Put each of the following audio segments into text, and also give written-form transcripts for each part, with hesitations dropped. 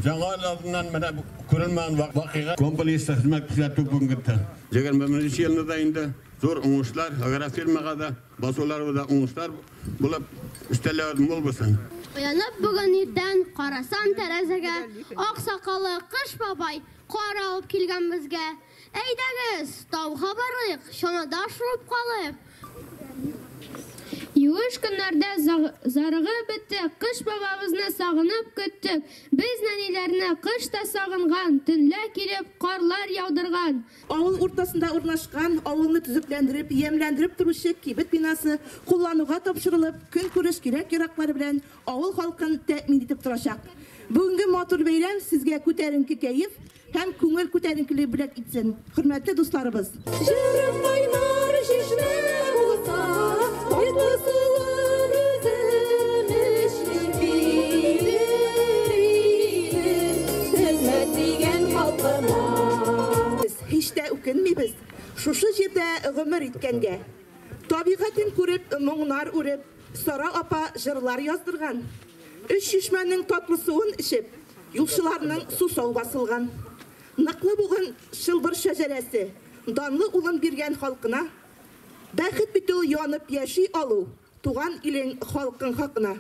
Жаңаларынан мына көрілмеген вақиға комплекста қызмет көрсету бүгінгі. Жеген мемлекет елінде енді зор оңышлар, агрофирмаға да, басуларға да оңышлар болып үстелер мол болсын. Уянып бүгін ерден қарасан тәрәзіге, ақ сақалы қыш бабай қар алып келген бізге. Әйдәгіз, тауға барайық, шанада шуып қалайық. Юыш көннәрдә зарыгы бетте, кыш бабабызны сагынып көттек. Без нәниләрне кышта сагынган, төнлә килеп карлар яудырган. Авыл уртасында урнашкан, авылны төзекләндереп, ямьләндереп торучы кибет бинасы куллануга тапшырылып, көн күреш кирәк-яраклары белән авыл халкын тәэмин итеп торачак. Бүгенге матур бәйрәм сезгә күтәренке кәеф һәм күңел күтәренкелек бүләк итсен. Хөрмәтле дусларыбыз. Җырым кайнар чишмә булса, hiç de ükenmeybiz. Şuşu jerde ömür itkenge. Tabiatın körüp, moңнар үреп, Sara apa jırlar yazdırgan. Üç şişmenin tatlı suun içip, yolçularının su sol basılgan. Nıklı buğun şılbır şeceresi, danlı ulun birgen halkına, бәхет битү янып яши алу туган илең халкың хакына.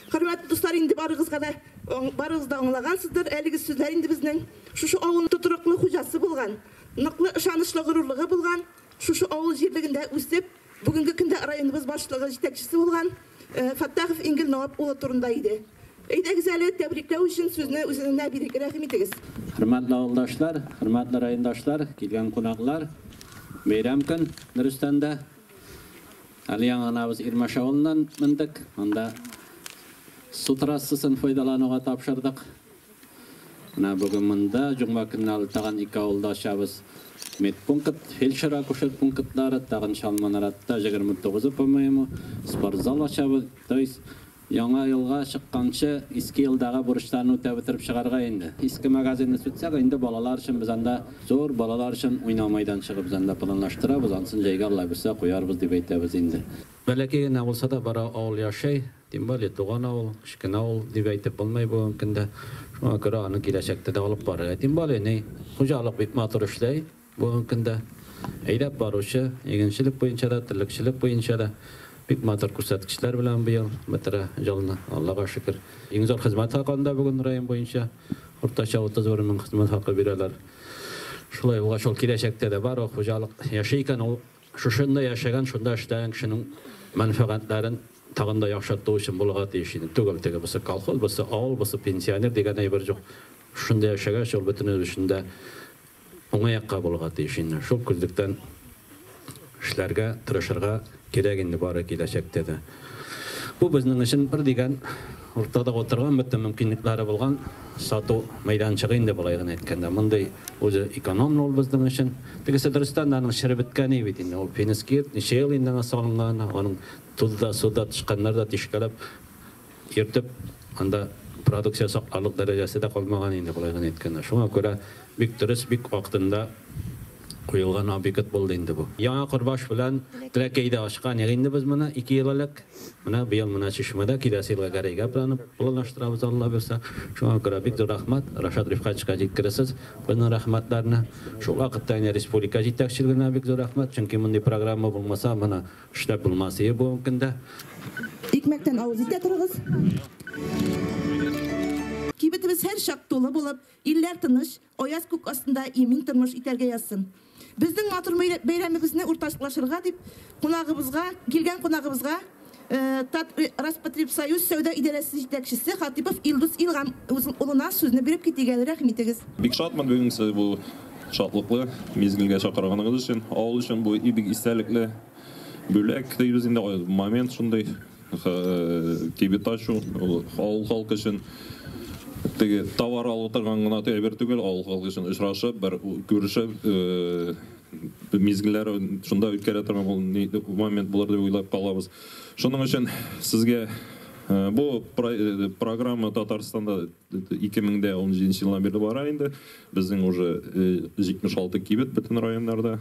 Хөрмәтле дуслар, инде барыгыз да аңлагансыздыр, әлеге сүзләр инде безнең шушы авылның тутырыклы хуҗасы булган, ныклы ышанычлы горурлыгы булган, шушы авыл җирлегендә үсеп, бүгенге көндә районыбыз башлыгы җитәкчесе булган Фаттахов Ингел Навап улы турында иде. Әйдәгез әле тәбрикләү өчен сүзне үзенә бирик, рәхим итегез. Хөрмәтле авылдашлар, хөрмәтле райондашлар, килгән кунаклар, Beyram kün Nürüstan'da Aliyan anabız İrmaş avulundan mındık. Onda su trassısın faydalanığa tapşırdık. Bugün mında Cuma günü alıtağın iki avuldaşabız medpunkt, felşer akuşer punktları tağın şalmanaratta 29'u pömeyimi spor açabız. Яңа елга чыкканчы иске елдагы бурычларны үтәп бетереп чыгарга инде. Иске магазинны сүтсәк, инде балалар өчен без анда зур балалар өчен уйнау мәйданчыгы без анда планлаштырабыз, ансын җайга Алла берсе куярбыз дип әйтәбез инде. Бәләкәй генә булса да бара авыл яшәй, тем более туган авыл, кичкенә авыл дип әйтеп булмый бу көндә. Шуңа күрә аны киләчәктә дә алып барырга. Тем более не хуҗалык бик матур эшләй бу көндә. Әйдәп баручы, игенчелек буенча да, терлекчелек буенча да бик матур күрсәткечләр белән быел бетерә җылны, Аллага шөкер. Иң зур хезмәт хакында бүген район буенча уртача 31 мең хезмәт хакы бирәләр. Шулай ук шул киләчәктә дә бар хуҗалык яшый икән, ул шушында яшәгән, шунда эшләгән кешенең мәнфәгатьләрен тагын да яхшырту өчен булырга тиеш иде. Түгел теге бусы колхоз, бусы авыл, бусы пенсионер дигән әйбер юк. Шунда яшәгән, шул бөтен өчендә уңаякка булырга тиеш иде. Шул күздектән эшләргә, тырышырга кирәк инде бары киләчәктә дә. Бу безнең өчен бер дигән уртада отырган бөтен мөмкинлекләре булган сату мәйданчыгы инде булай гына әйткәндә. Мондай үзе экономлы ул безнең өчен. Тегесе дөрестән аның шәрбеткән бит инде. Ул пенескир, ничә ел инде салынган, аның тузда, суда тышканнар да тишкәләп йөртеп, анда продукция саклык дәрәҗәсе дә калмаган инде булай гына әйткәндә. Шуңа күрә бик дөрес, бик вакытында куелган объект булды инде бу. Яңа Кырбаш белән Трәкәйдә ашкан инде без моны 2 ел элек, менә быел моны Чишмәдә киләсе елга гәрәйгә планлаштырабыз, Алла берсә. Шуңа күрә бик зур рәхмәт Рашад Рифкатчыга җиткерәсез. Безнең рәхмәтләрне шул вакытта республика җитәкчелегенә бик зур рәхмәт, чөнки мондый программа булмаса, моны эшләп булмас иде бу көндә. Икмәктән авыз итә торыгыз. Кибетебез һәр чак тулы булып, илләр тыныч, аяз күк астында имин тормыш итәргә язсын. Безнең матур бәйрәмебезне урташлашырга дип, килгән кунагыбызга Распотребсоюз сәүдә идарәсе җитәкчесе Хатипов Илдус Илгам улына сүзне биреп китегән, рәхмәт итегез. Бик шатман бүгенге бу шатлыклы мизгелгә чакырганыгыз өчен, авыл өчен бу бик истәлекле бүләк диюз инде момент шундай кибет ачу авыл халкы өчен теге товар алып торган гына әйбер түгел, авыл халкы өчен очрашып, бер күрешеп мизгелләр шунда үткәрә торган момент булыр дип уйлап калабыз. Шуның өчен сезгә Bu программа Татарстанда 2017 жылдан бері бар енді. Біздің уже 76 кибет бүтін райондарда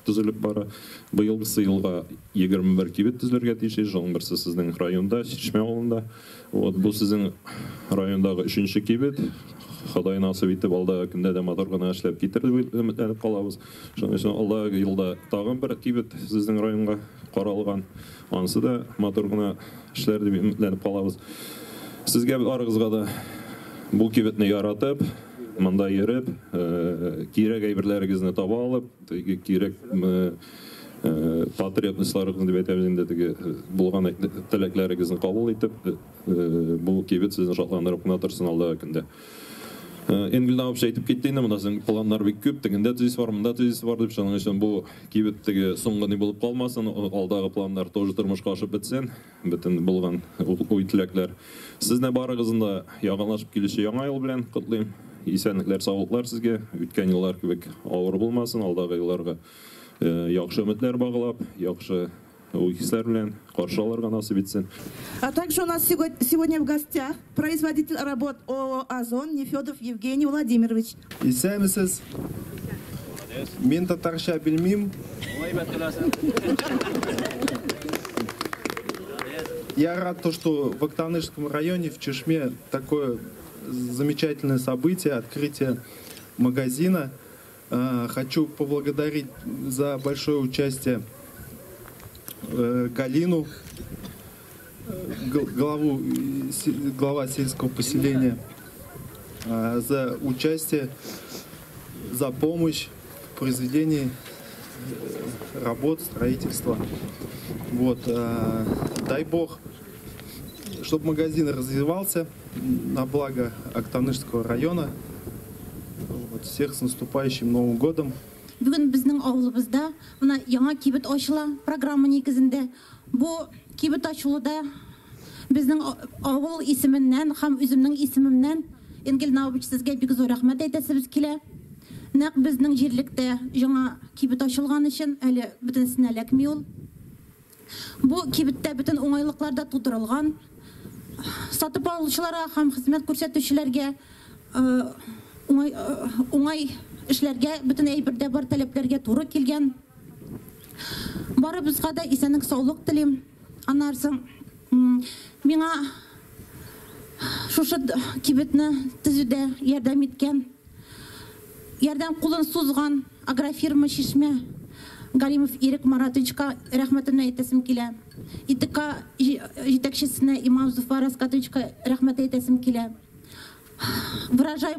түзіліп бары. Биылғысы жылға 21 кибет түзілерге тиіс. Жылың бірсі сіздің районда, Шишме ауылында. Бұл сіздің райондағы 3-ші кибет. Құдай насып етіп, алда күнде де моторғана әшлеп кетірді үміттеніп қалабыз. Алдағы жылда тағын бір кибет сіздің районға қаралған. Анысы да моторғана эшләр дип үміттеніп қалабыз. Сезгә арыгызга да бұл кибетне яратып, монда йөреп, кирәк әйберләрегезне таба алып, кирәк патриотлыкларыгызны дип әйтәбез инде, теге булган теләкләрегезне кабул итеп, бұл кибет сезне шатландырып кына торсын алдагы көндә. Энгелден алып әйтеп кетті енді, мұнда пландар бек көп, тегінде түзіс бар, мұнда түзіс бар деп, шаның үшін бұл кибеттегі соңғы не болып қалмасын, алдағы пландар тоже тұрмышқа ашып бітсен, бітін болған ой тіләклер. Сізне барығызында яғанлашып келеші яңа ел білен құтлайым. Исәнліклер, саулықлар сізге, өткен еллар көбек ауыр болмасын, алдағы елларға яқшы үмітлер бағылап, яқшы уйхислар белән каршыларга насып итсен. А также у нас сегодня в гостях производитель работ ООО «Озон» Нефедов Евгений Владимирович. Исәмесез. Мен татарча белмим. Я рад, что в Актанышском районе, в Чешме, такое замечательное событие, открытие магазина. Хочу поблагодарить за большое участие Галину, глава сельского поселения, за участие, за помощь в произведении работ, строительства. Вот, дай Бог, чтобы магазин развивался на благо Актанышского района. Вот, всех с наступающим Новым годом. Бүгін біздің ауылымызда мына яңа кибет ашыла программа негізінде. Бұл кибет ашылуда біздің ауыл исеменнән һәм үземнең исемемнән Энгел Наубич сезгә бик зур рәхмәт әйтәсебез килә. Нәкъ безнең җирлектә яңа кибет ашылган өчен әле бөтенсенә эләкми ул. Бу кибеттә бөтен уңайлыклар да тудырылган. Сатып алучыларга һәм хезмәт күрсәтүчеләргә уңай эшләргә, бөтен әйбердә бар таләпләргә туры килгән. Барыбызга да исәнлек, саулык телим. Аннан миңа шушы кибетне төзүдә ярдәм иткән, ярдәм кулын сузган агрофирма Шишме Галимов Ирек Маратовичка рәхмәтемне әйтәсем килә. ИТК җитәкчесенә Имамзов Раскатовичка рәхмәт әйтәсем килә. Выражаю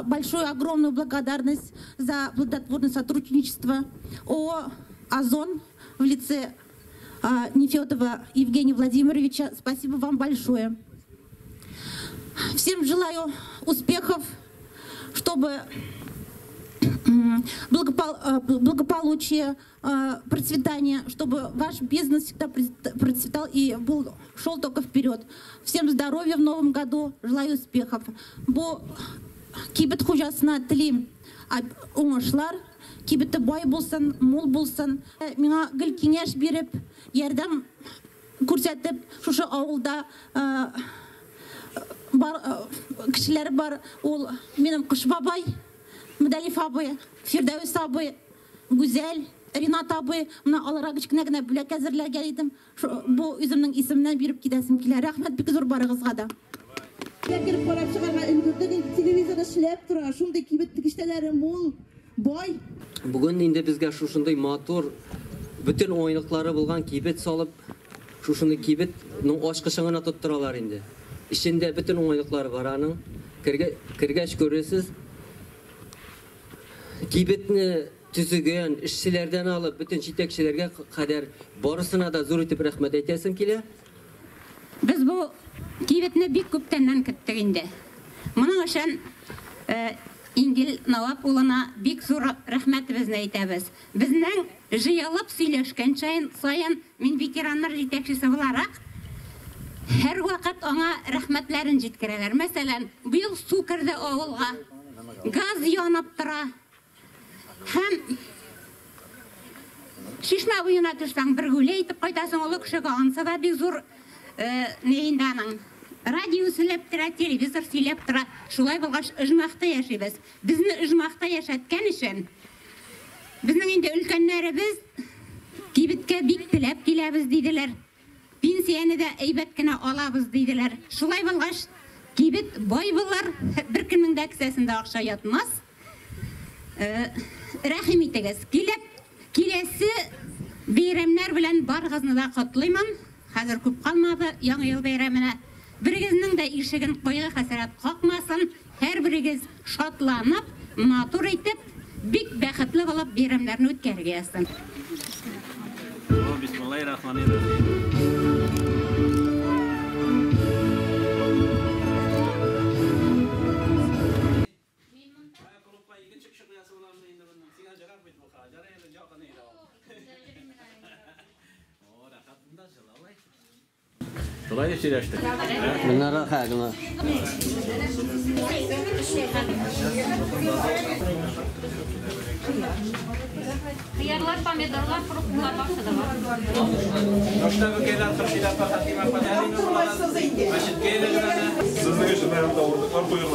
большую, огромную благодарность за плодотворное сотрудничество ООО «Озон» в лице Нефедова Евгения Владимировича. Спасибо вам большое. Всем желаю успехов, чтобы благополучие, процветание, чтобы ваш бизнес всегда процветал и шел только вперед. Всем здоровья в новом году, желаю успехов. Бу кибет хуҗасына телим уңышлар, кибете бай булсын, мул булсын. Миңа гел киңәш биреп, ярдәм күрсәтеп, шушы авылда кешеләр бар. Ул минем Кыш бабай, Мөдәлиф абый, Фирдәвис абый, Гүзәл, Ринат абый, мына аларга кичкенә генә бүләк әзерләргә идем. Бу үземнең исемнән биреп китәсем килә. Рәхмәт бик зур барыгызга да. Киреп карап чыгарга өлгердек, телевизорда эшләп тора, шундый кибет тигештәләре мул, бай. Бүген инде безгә шушындай мотор, бүтән уңайлыклары булган кибет салып, шушындай кибетнең ачкычын гына тоттыралар инде. Ичендә бүтән уңайлыклары бар аның. Кергәч күрәсез. Кибетне түзегән эшчеләрдән алып, бүтән җитәкчеләргә кадәр барысына да зур итеп рәхмәт әйтәсем килә. Без бу кибетне бик күптәннән көттек инде. Моның өчен Ингел Навап улына бик зур рәхмәтебезне әйтәбез. Безнең җыялып сөйләшкән саен мин ветераннар җитәкчесе буларак һәр вакыт аңа рәхмәтләрен җиткерәләр. Мәсәлән, быел су керде авылга, газ янып тора. Һәм Шишмә буена төшсәң, бер гүлә итеп кайтасың, олы кешегә анса да бик зур нейінданың. Радио сөйлеп тұра, телевизор сөйлеп тұра, шулай болғаш ұжмақта яшайбыз. Бізді ұжмақта яшатқан үшін, біздің енді үлкенлеріміз кибетке бик тілеп келеміз дейділер. Пенсияны да әйбәткені алабыз дейділер. Шулай болғаш, кибет бай болар, бір кімнің де кісесінде ақша ятмас. Рәхим етігіз. Келесі бейремлер білән барғызны да құтлаймын. Қазір көп қалмады, яңы ел бейреміне. Бірігізінің де ишігін қойғы қасырат қақмасын, әр бірігіз шатланып, матур етіп, бик бәқітлі болып бейремлерін өткерге ясын. Бисмиллахиррахманиррахим. Kolay yaşayıştık. Bunlara xəqına. Xiyarlar, pomidorlar, fruktlar başladılar. Noşta bökeler, kırşılar, patatima, patatima, Sizin için ayakta vurduklar buyurlar.